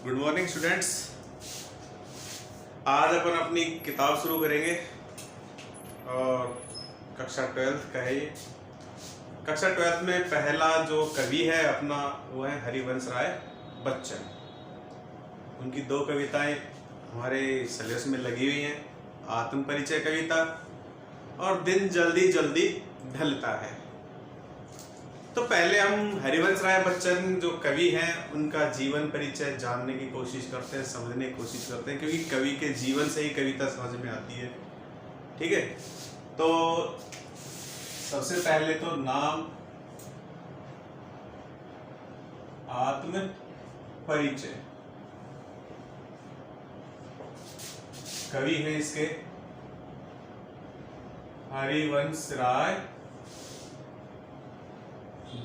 Good morning students. आज अपन अपनी किताब शुरू करेंगे और कक्षा 12th का है ये। कक्षा 12th में पहला जो कवि है अपना वो है हरिवंश राय बच्चन। उनकी दो कविताएं हमारे सिलेबस में लगी हुई हैं, आत्म परिचय कविता और दिन जल्दी जल्दी ढलता है। तो पहले हम हरिवंश राय बच्चन जो कवि हैं उनका जीवन परिचय जानने की कोशिश करते हैं, समझने की कोशिश करते हैं, क्योंकि कवि के जीवन से ही कविता समझ में आती है। ठीक है, तो सबसे पहले तो नाम, आत्म परिचय। कवि हैं इसके हरिवंश राय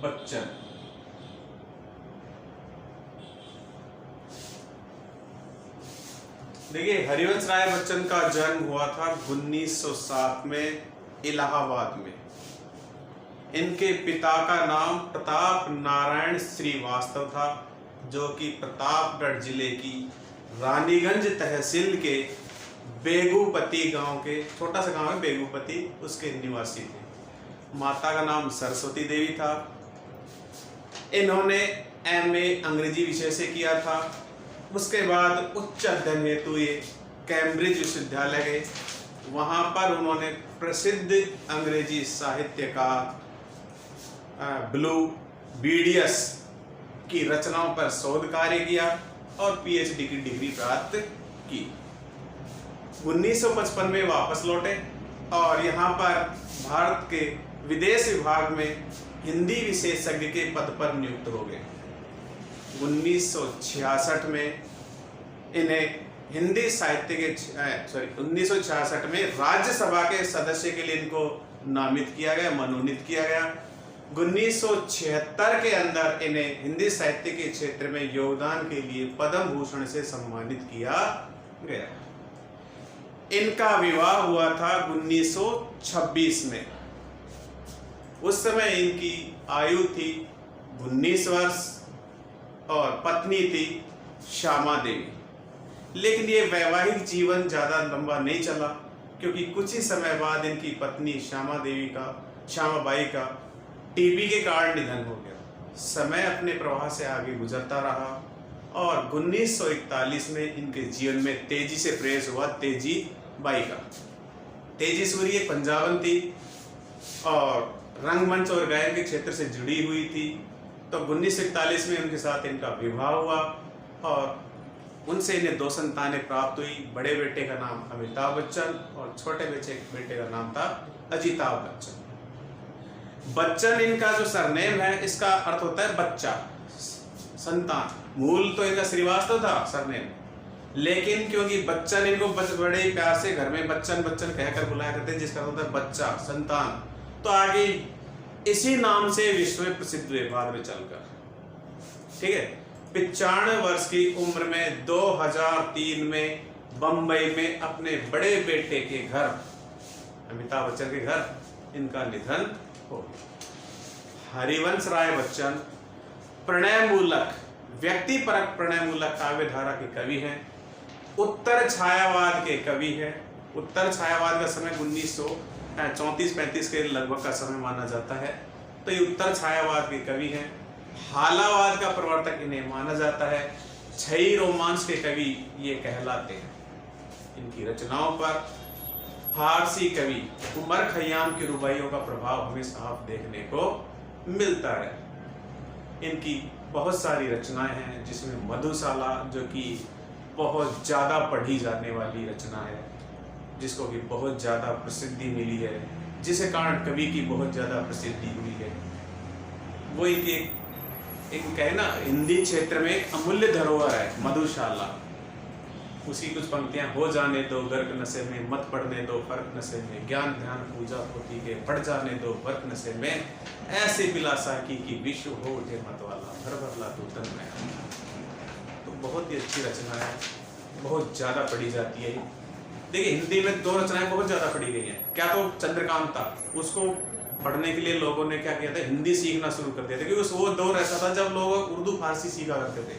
बच्चन। देखिए, हरिवंश राय बच्चन का जन्म हुआ था 1907 में इलाहाबाद में। इनके पिता का नाम प्रताप नारायण श्रीवास्तव था, जो कि प्रतापगढ़ जिले की रानीगंज तहसील के बेगूपति गांव के, छोटा सा गांव है बेगूपति, उसके निवासी थे। माता का नाम सरस्वती देवी था। इन्होंने एमए अंग्रेजी विषय से किया था। उसके बाद उच्च अध्ययन हेतु ये कैम्ब्रिज विश्वविद्यालय गए। वहाँ पर उन्होंने प्रसिद्ध अंग्रेजी साहित्यकार ब्लू बीडियस की रचनाओं पर शोध कार्य किया और पीएचडी की डिग्री प्राप्त की। 1955 में वापस लौटे और यहाँ पर भारत के विदेश विभाग में हिंदी विशेषज्ञ के पद पर नियुक्त हो गए। 1966 में इन्हें हिंदी साहित्य के 1966 में राज्यसभा के सदस्य के लिए इनको नामित किया गया, मनोनीत किया गया। 1976 के अंदर इन्हें हिंदी साहित्य के क्षेत्र में योगदान के लिए पद्म भूषण से सम्मानित किया गया। इनका विवाह हुआ था 1926 में। उस समय इनकी आयु थी 19 वर्ष और पत्नी थी श्यामा देवी। लेकिन ये वैवाहिक जीवन ज़्यादा लंबा नहीं चला, क्योंकि कुछ ही समय बाद इनकी पत्नी श्यामाबाई का टीबी के कारण निधन हो गया। समय अपने प्रवाह से आगे गुजरता रहा और 1941 में इनके जीवन में तेजी से प्रवेश हुआ तेजी बाई का। तेजी सूरी एक पंजाबन थी और रंगमंच और गायन के क्षेत्र से जुड़ी हुई थी। तो 1941 में उनके साथ इनका विवाह हुआ और उनसे इन्हें 2 संतानें प्राप्त हुई। बड़े बेटे का नाम अमिताभ बच्चन और छोटे बेटे का नाम था अजिताभ बच्चन। बच्चन इनका जो सरनेम है, इसका अर्थ होता है बच्चा, संतान। मूल तो इनका श्रीवास्तव था सरनेम, लेकिन क्योंकि बच्चन इनको बड़े प्यार से घर में बच्चन बच्चन कहकर बुलाया करते हैं, जिसका अर्थ होता है बच्चा, संतान, तो आगे इसी नाम से विश्व में प्रसिद्ध हुए बाद में चलकर। ठीक है, 95 वर्ष की उम्र में 2003 में बंबई में अपने बड़े बेटे के घर, अमिताभ बच्चन के घर, इनका निधन हो गया। हरिवंश राय बच्चन प्रणय मूलक, व्यक्तिपरक प्रणय मूलक काव्य धारा के कवि हैं। उत्तर छायावाद के कवि हैं। उत्तर छायावाद का समय 1934-35 के लगभग का समय माना जाता है। तो ये उत्तर छायावाद के कवि हैं। हालावाद का प्रवर्तक इन्हें माना जाता है। छई रोमांस के कवि ये कहलाते हैं। इनकी रचनाओं पर फारसी कवि उमर खयाम की रुबाइयों का प्रभाव हमें साफ देखने को मिलता है। इनकी बहुत सारी रचनाएं हैं, जिसमें मधुशाला, जो कि बहुत ज़्यादा पढ़ी जाने वाली रचना है, जिसको कि बहुत ज़्यादा प्रसिद्धि मिली है, जिसके कारण कवि की बहुत ज़्यादा प्रसिद्धि हुई है। वो एक कहे ना, हिंदी क्षेत्र में अमूल्य धरोहर है मधुशाला। उसी कुछ पंक्तियां, हो जाने दो गर्क नशे में, मत पढ़ने दो फर्क नशे में, ज्ञान ध्यान पूजा पोथी के पढ़ जाने दो वर्क नशे में, ऐसे पिलासा की विश्व हो उठे मत वाला, भर भरला तू तन में। तो बहुत ही अच्छी रचना है, बहुत ज़्यादा पढ़ी जाती है। देखिए, हिंदी में 2 रचनाएं बहुत ज़्यादा पढ़ी गई हैं। क्या तो चंद्रकांता, उसको पढ़ने के लिए लोगों ने क्या किया था, हिंदी सीखना शुरू कर दिया था, क्योंकि वो दौर ऐसा था जब लोग उर्दू फारसी सीखा करते थे।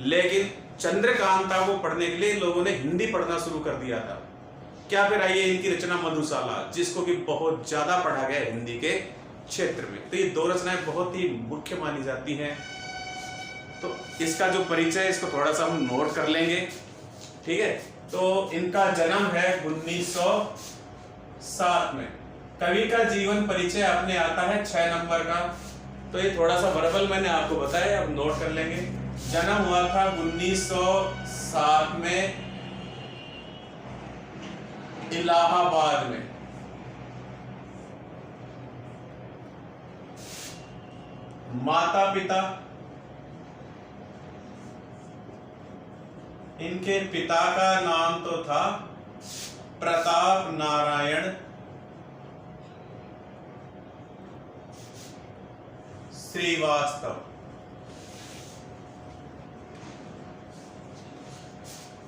लेकिन चंद्रकांता को पढ़ने के लिए लोगों ने हिंदी पढ़ना शुरू कर दिया था। क्या फिर आइए इनकी रचना मधुशाला, जिसको कि बहुत ज्यादा पढ़ा गया है हिंदी के क्षेत्र में। तो ये दो रचनाएं बहुत ही मुख्य मानी जाती हैं। तो इसका जो परिचय है इसको थोड़ा सा हम नोट कर लेंगे, ठीक है। तो इनका जन्म है 1907 में। कवि का जीवन परिचय अपने आता है 6 नंबर का। तो ये थोड़ा सा वर्बल मैंने आपको बताया, अब नोट कर लेंगे। जन्म हुआ था 1907 में इलाहाबाद में। माता पिता, इनके पिता का नाम तो था प्रताप नारायण श्रीवास्तव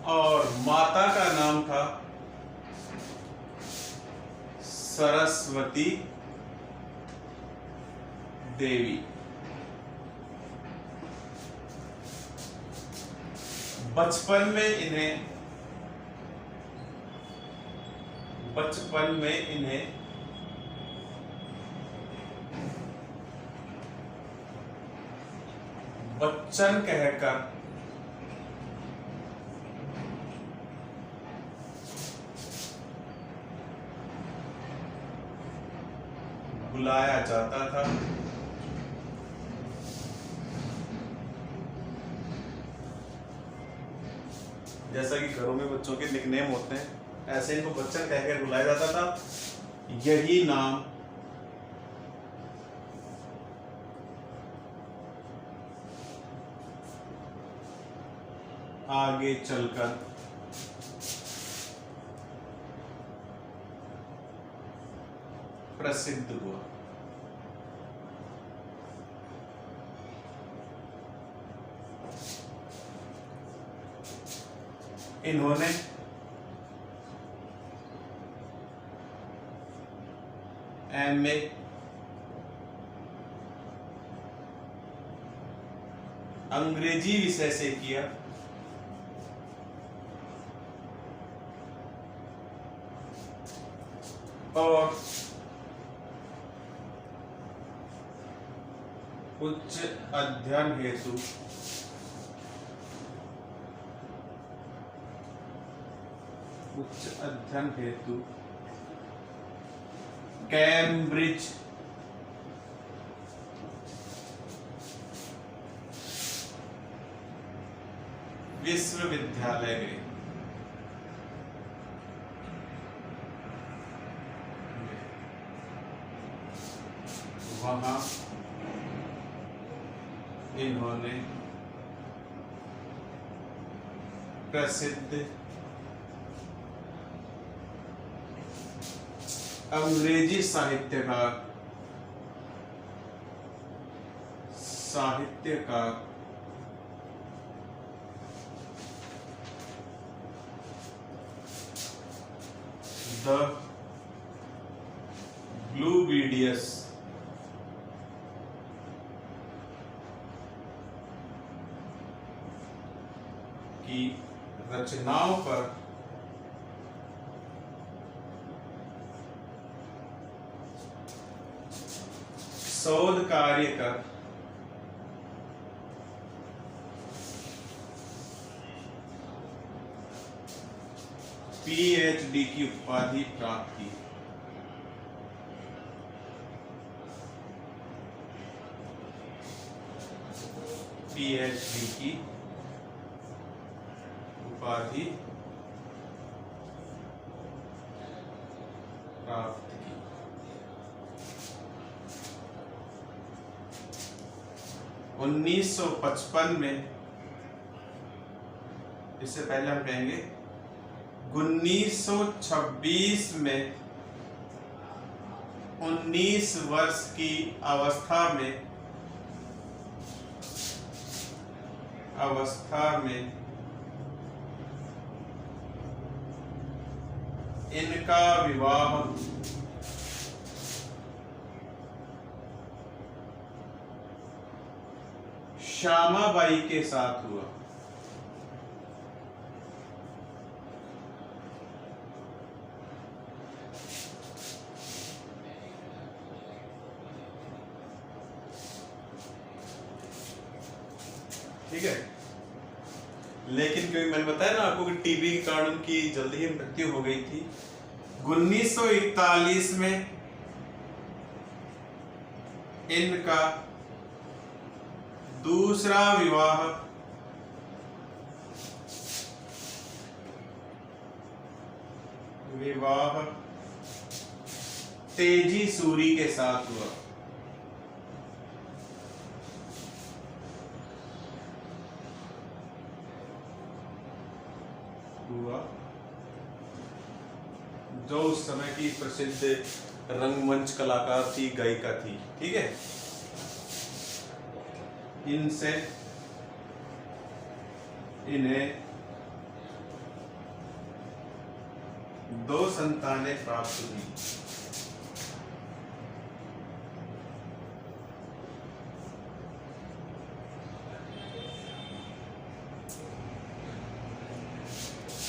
और माता का नाम था सरस्वती देवी। बचपन में इन्हें बच्चन कहकर बुलाया जाता था। जैसा कि घरों में बच्चों के निकनेम होते हैं, ऐसे इनको बच्चन कहकर बुलाया जाता था। यही नाम आगे चलकर प्रसिद्ध हुआ। इन्होंने MA अंग्रेजी विषय से किया और उच्च अध्ययन हेतु कैम्ब्रिज विश्वविद्यालय गए। वहां इन्होंने प्रसिद्ध अंग्रेजी साहित्यकार द ग्लूविडियस की रचनाओं पर शोध कार्य कर PhD की उपाधि प्राप्त की। PhD की उपाधि प्राप्त की। 1955 में, इससे पहले हम कहेंगे 1926 में 19 वर्ष की अवस्था में इनका विवाह श्यामाबाई के साथ हुआ। ठीक है। लेकिन क्योंकि मैंने बताया ना आपको कि टीबी के कारण उनकी जल्दी ही मृत्यु हो गई थी। 1941 में इनका दूसरा विवाह तेजी सूरी के साथ हुआ। जो उस समय की प्रसिद्ध रंगमंच कलाकार थी, गायिका थी। ठीक है। इन्हें 2 संतानें प्राप्त हुई।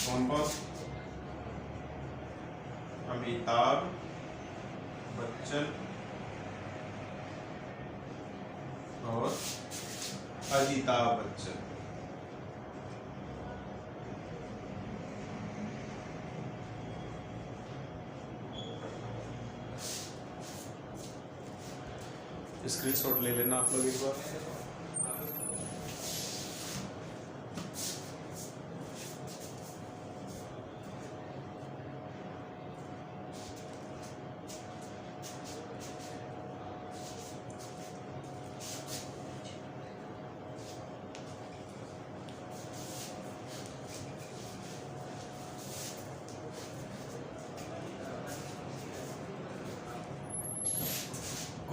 कौन कौन? अमिताभ बच्चन और अजिताभ बच्चन। स्क्रीनशॉट ले लेना आप लोग एक बार।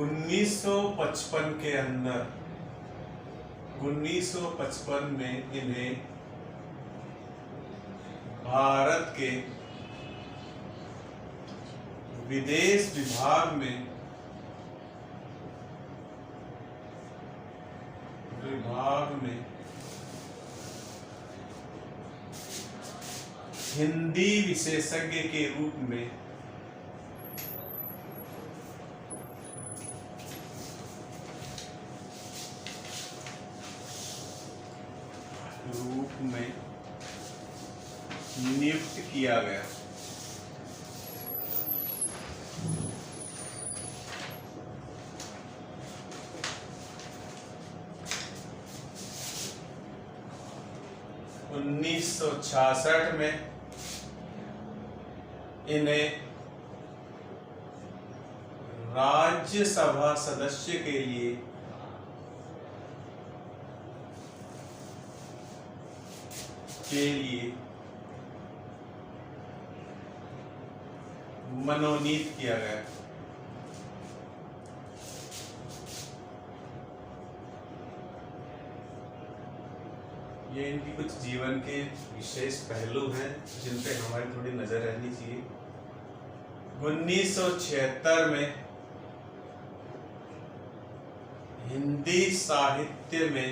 1955 के अंदर 1955 में इन्हें भारत के विदेश विभाग में हिंदी विशेषज्ञ के रूप में नियुक्त किया गया। उन्नीस 1966 में इन्हें राज्यसभा सदस्य के लिए मनोनीत किया गया। ये इनकी कुछ जीवन के विशेष पहलू हैं जिन पे हमारी थोड़ी नजर रहनी चाहिए। 1976 में हिंदी साहित्य में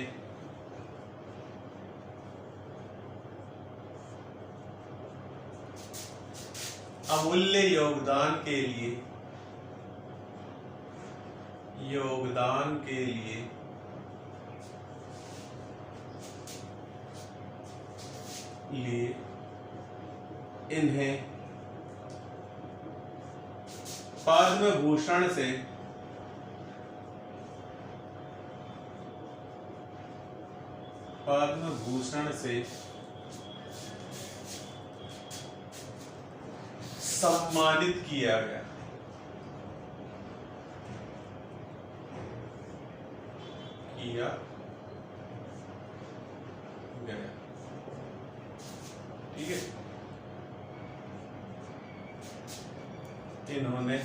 अमूल्य योगदान के लिए इन्हें पद्म भूषण से सम्मानित किया गया। ठीक है। इन्होंने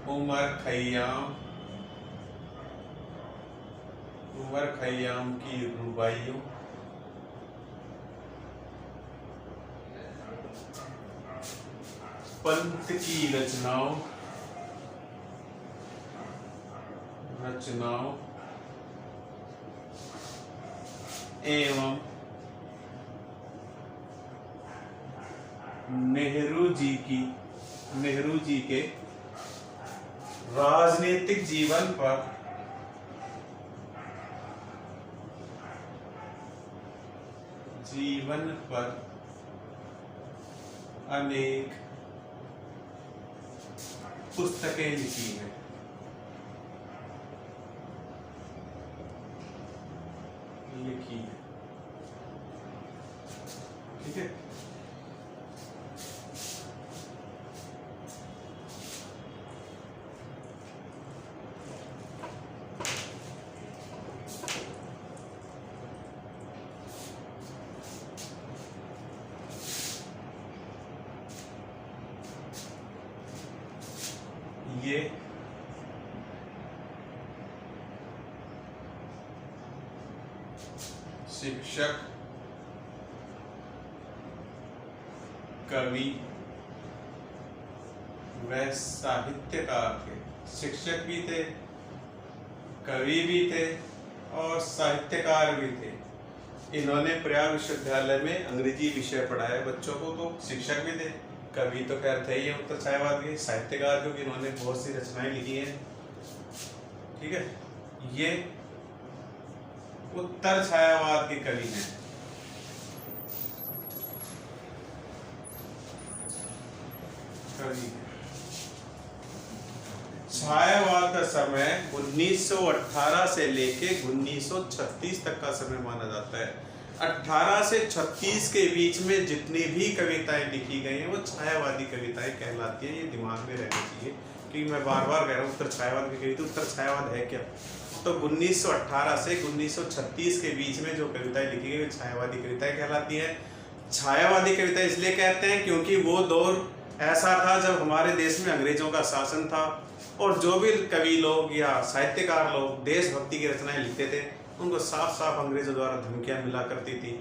उमर खयाम की रुबाइयों पंत की रचनाओं एवं नेहरू जी के राजनीतिक जीवन पर अनेक पुस्तकें लिखी हैं। ठीक है। ये शिक्षक, कवि व साहित्यकार थे। शिक्षक भी थे, कवि भी थे और साहित्यकार भी थे। इन्होंने प्रयाग विश्वविद्यालय में अंग्रेजी विषय पढ़ाया बच्चों को। तो शिक्षक भी थे, कवि तो खैर थे ही उत्तर छायावाद के, साहित्यकार क्योंकि इन्होंने बहुत सी रचनाएं लिखी हैं। ठीक है, ये उत्तर छायावाद के कवि हैं। छायावाद का समय 1918 से लेके 1936 तक का समय माना जाता है। 18 से 36 के बीच में जितनी भी कविताएं लिखी गई हैं वो छायावादी कविताएं कहलाती हैं। ये दिमाग में रहना चाहिए, क्योंकि मैं बार बार कह रहा हूँ उत्तर छायावाद की कविता। उत्तर छायावाद है क्या? तो 1918 से 1936 के बीच में जो कविताएं लिखी गई वो छायावादी कविताएं कहलाती हैं। छायावादी कविता इसलिए कहते हैं क्योंकि वो दौर ऐसा था जब हमारे देश में अंग्रेजों का शासन था, और जो भी कवि लोग या साहित्यकार लोग देशभक्ति की रचनाएं लिखते थे उनको साफ साफ अंग्रेजों द्वारा धमकियां मिला करती थी।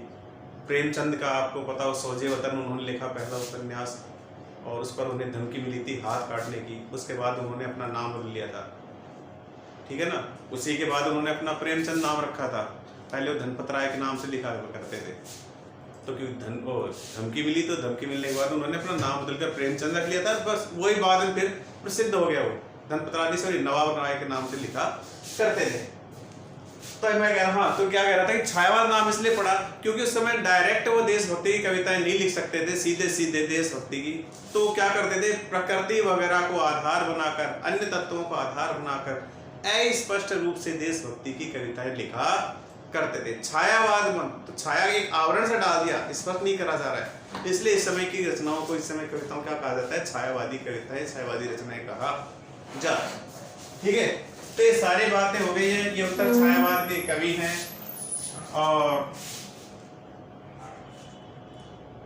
प्रेमचंद का आपको पता हो, सौजे वतन उन्होंने लिखा पहला उपन्यास, और उस पर उन्हें धमकी मिली थी हाथ काटने की। उसके बाद उन्होंने अपना नाम बदल लिया था। ठीक है ना। उसी के बाद उन्होंने अपना प्रेमचंद नाम रखा था। पहले वो धनपत राय के नाम से लिखा करते थे, तो क्योंकि धमकी मिली तो धमकी मिलने के बाद उन्होंने अपना नाम बदलकर प्रेमचंद रख लिया था। बस वही बाद में फिर प्रसिद्ध हो गया। वो धनपत राय सॉरी नवाब राय के नाम से लिखा करते थे। तो मैं कह रहा तो क्या कह रहा था कि छायावाद नाम इसलिए पड़ा क्योंकि उस समय डायरेक्ट वो देशभक्ति की कविताएं नहीं लिख सकते थे, सीधे सीधे देशभक्ति की। तो क्या करते थे, प्रकृति वगैरह को आधार बनाकर, अन्य तत्वों को आधार बनाकर अस्पष्ट रूप से देशभक्ति की कविताएं लिखा करते थे। छायावाद तो छाया एक आवरण से डाल दिया, स्पष्ट नहीं करा जा रहा है। इसलिए इस समय की रचनाओं को, इस समय कविताओं क्या कहा जाता है, छायावादी कविताएं, छायावादी रचनाएं कहा जाता है। ठीक है, तो ये सारी बातें हो गई हैं। ये उत्तर छायावाद के कवि हैं और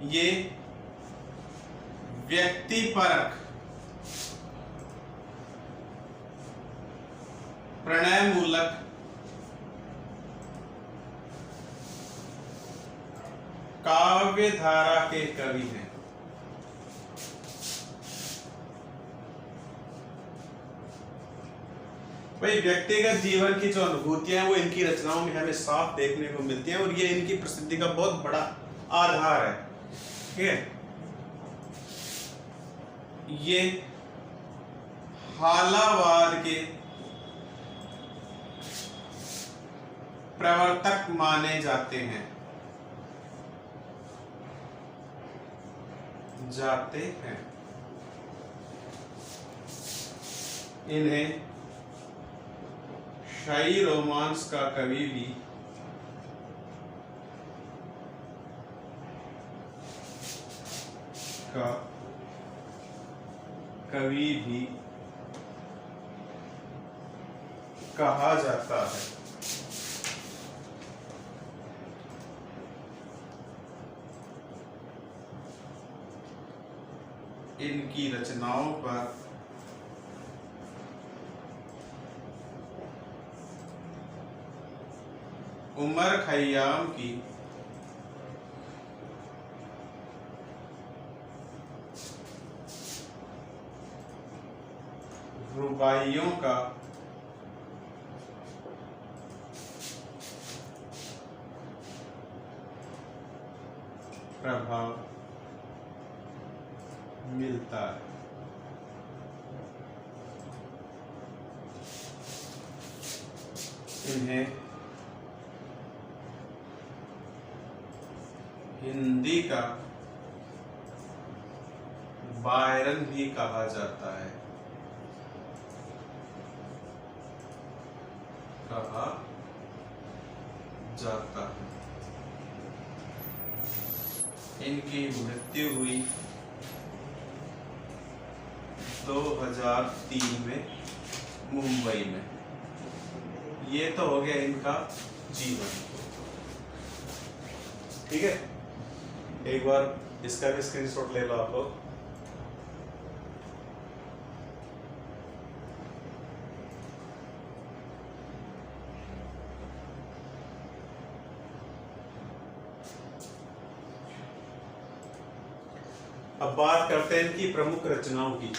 ये व्यक्तिपरक, प्रणय मूलक, काव्य धारा के कवि हैं। भाई व्यक्तिगत जीवन की जो अनुभूतियां हैं वो इनकी रचनाओं में हमें साफ देखने को मिलती हैं, और ये इनकी प्रसिद्धि का बहुत बड़ा आधार है। ठीक है, ये हालावाद के प्रवर्तक माने जाते हैं। इन्हें शाही रोमांस का कवि भी कहा जाता है। इनकी रचनाओं पर उमर खयाम की रुबाइयों का प्रभाव मिलता है। इन्हें हिंदी का बायरन भी कहा जाता है, कहा जाता है। इनकी मृत्यु हुई 2003 में मुंबई में। ये तो हो गया इनका जीवन। ठीक है, एक बार इसका भी स्क्रीनशॉट ले लो आप लोग। अब बात करते हैं इनकी प्रमुख रचनाओं की।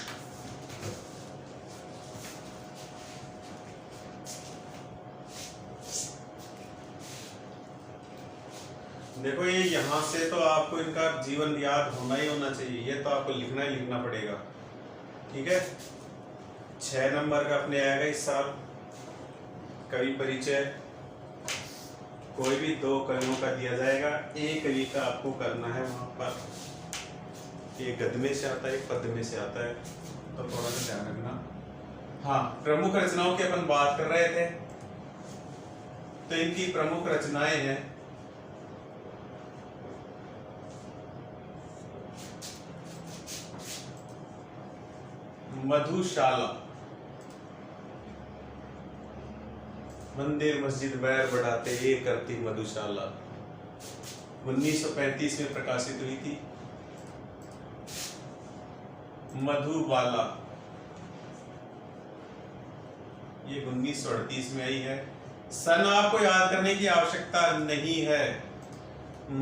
देखो ये यहाँ से तो आपको इनका जीवन याद होना ही होना चाहिए, ये तो आपको लिखना ही लिखना पड़ेगा। ठीक है, 6 नंबर का अपने आएगा इस साल कवि परिचय। कोई भी 2 कवियों का दिया जाएगा, एक कवि का आपको करना है वहां पर। ये गद्य में से आता है, एक पद्य में से आता है, तो थोड़ा सा ध्यान रखना। हाँ, प्रमुख रचनाओं की अपन बात कर रहे थे, तो इनकी प्रमुख रचनाएं हैं मधुशाला, मंदिर मस्जिद बैर बढ़ाते ये करती मधुशाला, 1935 में प्रकाशित हुई थी। मधुबाला, ये 1938 में आई है। सन आपको याद करने की आवश्यकता नहीं है।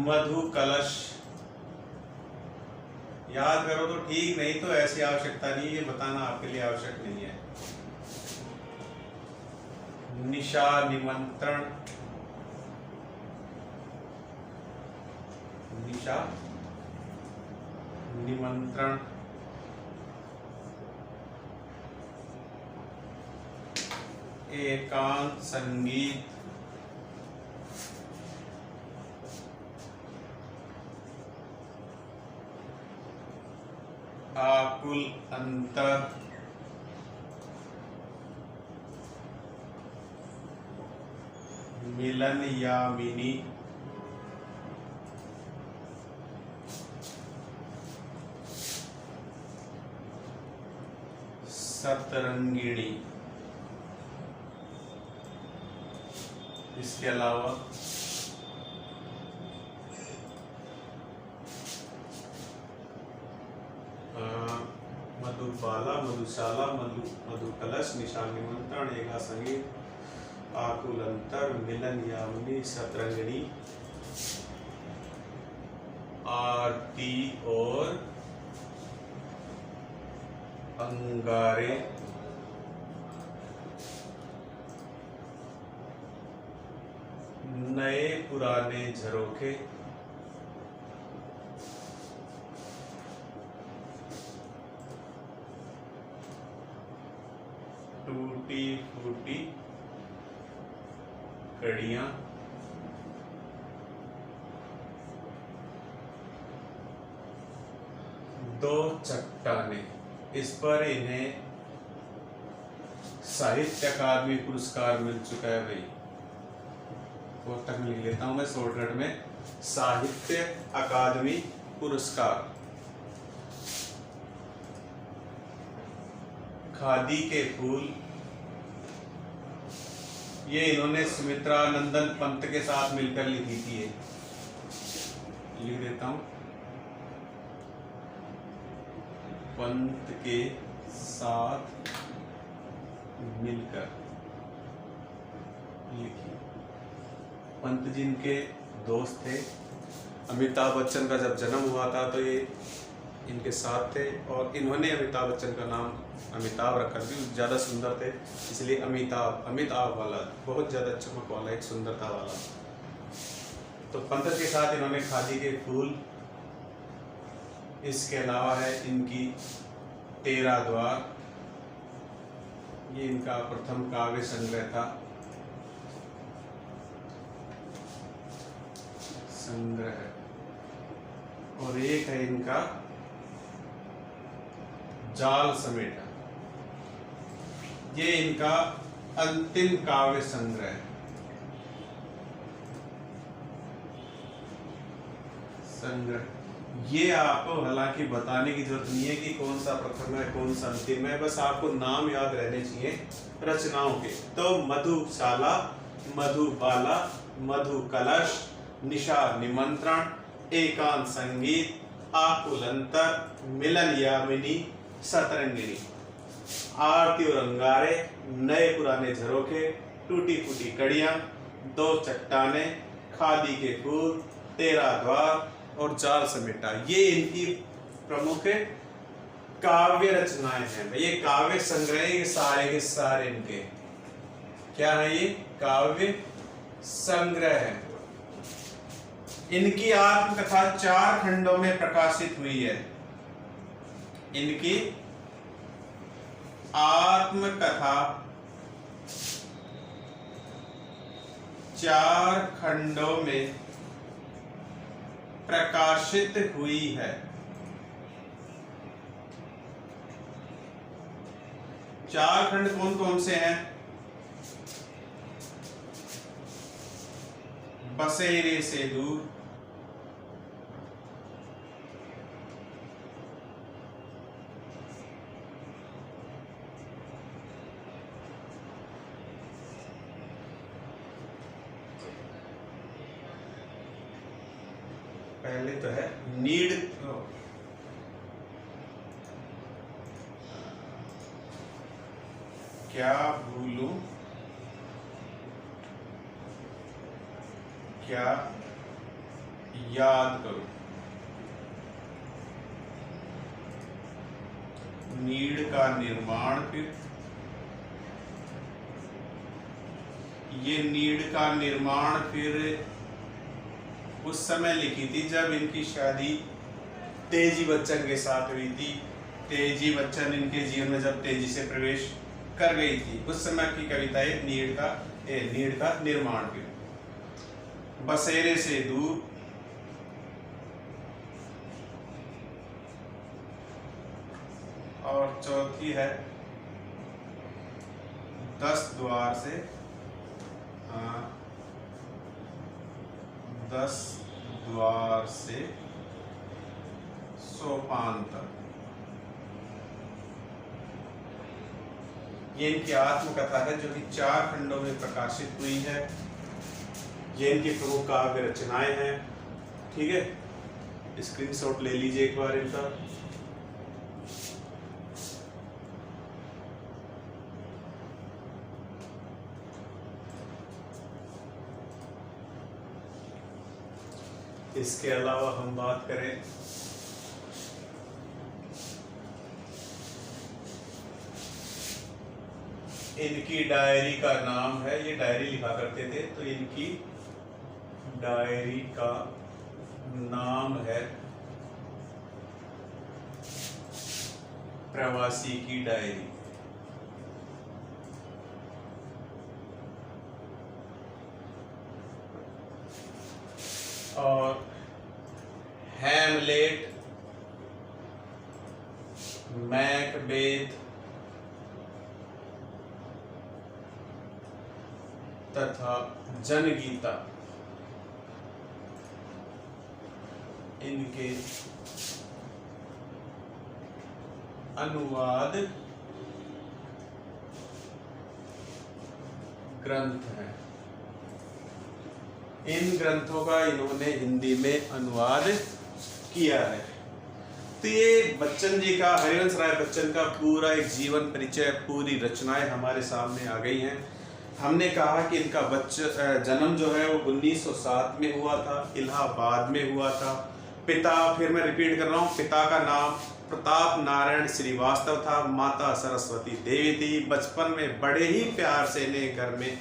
मधु कलश याद करो तो ठीक, नहीं तो ऐसी आवश्यकता नहीं, ये बताना आपके लिए आवश्यक नहीं है। निशा निमंत्रण, निशा निमंत्रण, एकांत संगीत, आकुल अंतर, मिलन यामिनी, सतरंगिणी। इसके अलावा मधुबाला, मधुशाला, मधु कलश, निशा निमंत्रण, एका संगीत, आकुल अंतर, मिलन यामिनी, सतरंगिणी, आरती और अंगारे, नए पुराने झरोखे, टूटी फूटी कड़ियां, दो चट्टाने। इस पर इन्हें साहित्य अकादमी पुरस्कार मिल चुका है भाई। तक लिख लेता हूं मैं शॉर्टकट में, साहित्य अकादमी पुरस्कार। खादी के फूल, ये इन्होंने सुमित्रा नंदन पंत के साथ मिलकर लिखी थी। लिख देता हूं, पंत के साथ मिलकर लिखी। पंत जी इनके दोस्त थे। अमिताभ बच्चन का जब जन्म हुआ था तो ये इनके साथ थे, और इन्होंने अमिताभ बच्चन का नाम अमिताभ रखा, भी ज़्यादा सुंदर थे इसलिए अमिताभ वाला, बहुत ज़्यादा चमक वाला, एक सुंदरता वाला। तो पंत के साथ इन्होंने खादी के फूल। इसके अलावा है इनकी 13 द्वार, ये इनका प्रथम काव्य संग्रह था। संग्रह, और एक है इनका जाल समेटा। ये इनका अंतिम काव्य संग्रह है। संग्रह ये आपको हालांकि बताने की जरूरत नहीं है कि कौन सा प्रथम है कौन सा अंतिम है, बस आपको नाम याद रहने चाहिए रचनाओं के। तो मधुशाला, मधुबाला, मधु कलश, निशा निमंत्रण, एकांत संगीत, आकुल अंतर, मिलन यामिनी, सतरंगिनी, आरती और अंगारे, नए पुराने झरोखे, टूटी फूटी कड़ियां, दो चट्टाने, खादी के फूल, 13 द्वार और जाल समेटा, ये इनकी प्रमुख काव्य रचनाएं हैं। ये काव्य संग्रह के सारे इनके क्या है, ये काव्य संग्रह है। इनकी आत्मकथा 4 खंडों में प्रकाशित हुई है। इनकी आत्मकथा 4 खंडों में प्रकाशित हुई है। 4 खंड कौन कौन से हैं? बसेरे से दूर, पहले तो है नीड, क्या भूलूं, क्या याद करूं। नीड का निर्माण, फिर ये नीड का निर्माण फिर उस समय लिखी थी जब इनकी शादी तेजी बच्चन के साथ हुई थी। तेजी बच्चन इनके जीवन में जब तेजी से प्रवेश कर गई थी, उस समय की कविता है नीड का निर्माण। फिर बसेरे से दूर, और चौथी है 10 द्वार से 10 द्वार से सोपान तक। ये इनकी आत्मकथा है जो कि 4 खंडों में प्रकाशित हुई है। ये इनकी प्रमुख काव्य रचनाएं हैं। ठीक है, स्क्रीनशॉट ले लीजिए एक बार इनका। इसके अलावा हम बात करें इनकी डायरी का नाम है, ये डायरी लिखा करते थे, तो इनकी डायरी का नाम है प्रवासी की डायरी। और हैमलेट, मैकबेथ तथा जनगीता इनके अनुवाद ग्रंथ हैं। इन ग्रंथों का इन्होंने हिंदी में अनुवाद किया है। तो ये बच्चन जी का, हरिवंश राय बच्चन का पूरा एक जीवन परिचय, पूरी रचनाएं हमारे सामने आ गई हैं। हमने कहा कि इनका जन्म जो है वो 1907 में हुआ था, इलाहाबाद में हुआ था। पिता, फिर मैं रिपीट कर रहा हूँ, पिता का नाम प्रताप नारायण श्रीवास्तव था, माता सरस्वती देवी थी। बचपन में बड़े ही प्यार से इन्हें घर में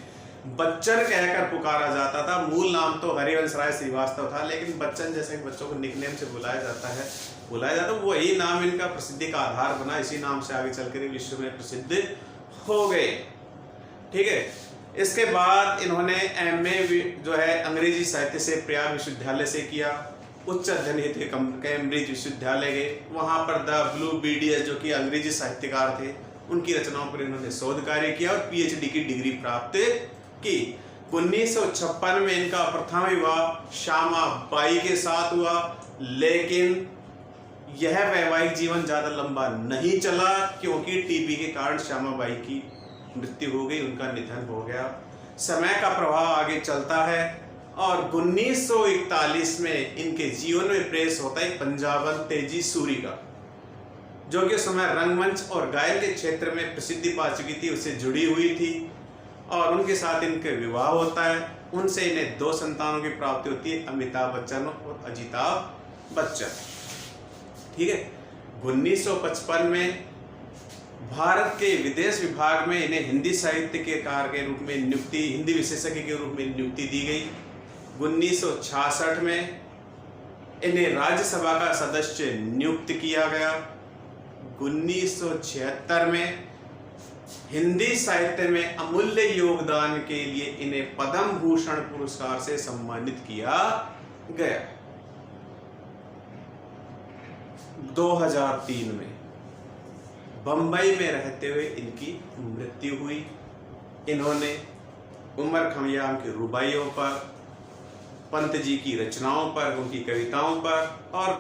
बच्चन कहकर पुकारा जाता था। मूल नाम तो हरिवंश राय श्रीवास्तव था, लेकिन बच्चन जैसे बच्चों को निकनेम से बुलाया जाता, वही नाम इनका प्रसिद्धि का आधार बना। इसी नाम से आगे चलकर विश्व में प्रसिद्ध हो गए। ठीक है, इसके बाद इन्होंने एमए जो है अंग्रेजी साहित्य से प्रयाग विश्वविद्यालय से किया। उच्च अध्ययन हेतु कैम्ब्रिज विश्वविद्यालय गए, वहाँ पर द ब्लू BDS जो कि अंग्रेजी साहित्यकार थे, उनकी रचनाओं पर इन्होंने शोध कार्य किया और PhD की डिग्री प्राप्त की। 1956 में इनका प्रथम विवाह श्यामा बाई के साथ हुआ, लेकिन यह वैवाहिक जीवन ज़्यादा लंबा नहीं चला क्योंकि टीबी के कारण श्यामा बाई की मृत्यु हो गई, उनका निधन हो गया। समय का प्रभाव आगे चलता है और 1941 में इनके जीवन में प्रेस होता है पंजाबन तेजी सूरी का, जो कि उस समय रंगमंच और गायन के क्षेत्र में प्रसिद्धि पा चुकी थी, उससे जुड़ी हुई थी और उनके साथ इनके विवाह होता है। उनसे इन्हें 2 संतानों की प्राप्ति होती है, अमिताभ बच्चन और अजिताभ बच्चन। ठीक है। 1955 में भारत के विदेश विभाग में इन्हें हिंदी साहित्यकार के रूप में नियुक्ति, हिंदी विशेषज्ञ के रूप में नियुक्ति दी गई। 1966 में इन्हें राज्यसभा का सदस्य नियुक्त किया गया। 1976 में हिंदी साहित्य में अमूल्य योगदान के लिए इन्हें पद्म भूषण पुरस्कार से सम्मानित किया गया। 2003 में बंबई में रहते हुए इनकी मृत्यु हुई। इन्होंने उमर खयाम की रुबाइयों पर, पंत जी की रचनाओं पर, उनकी कविताओं पर और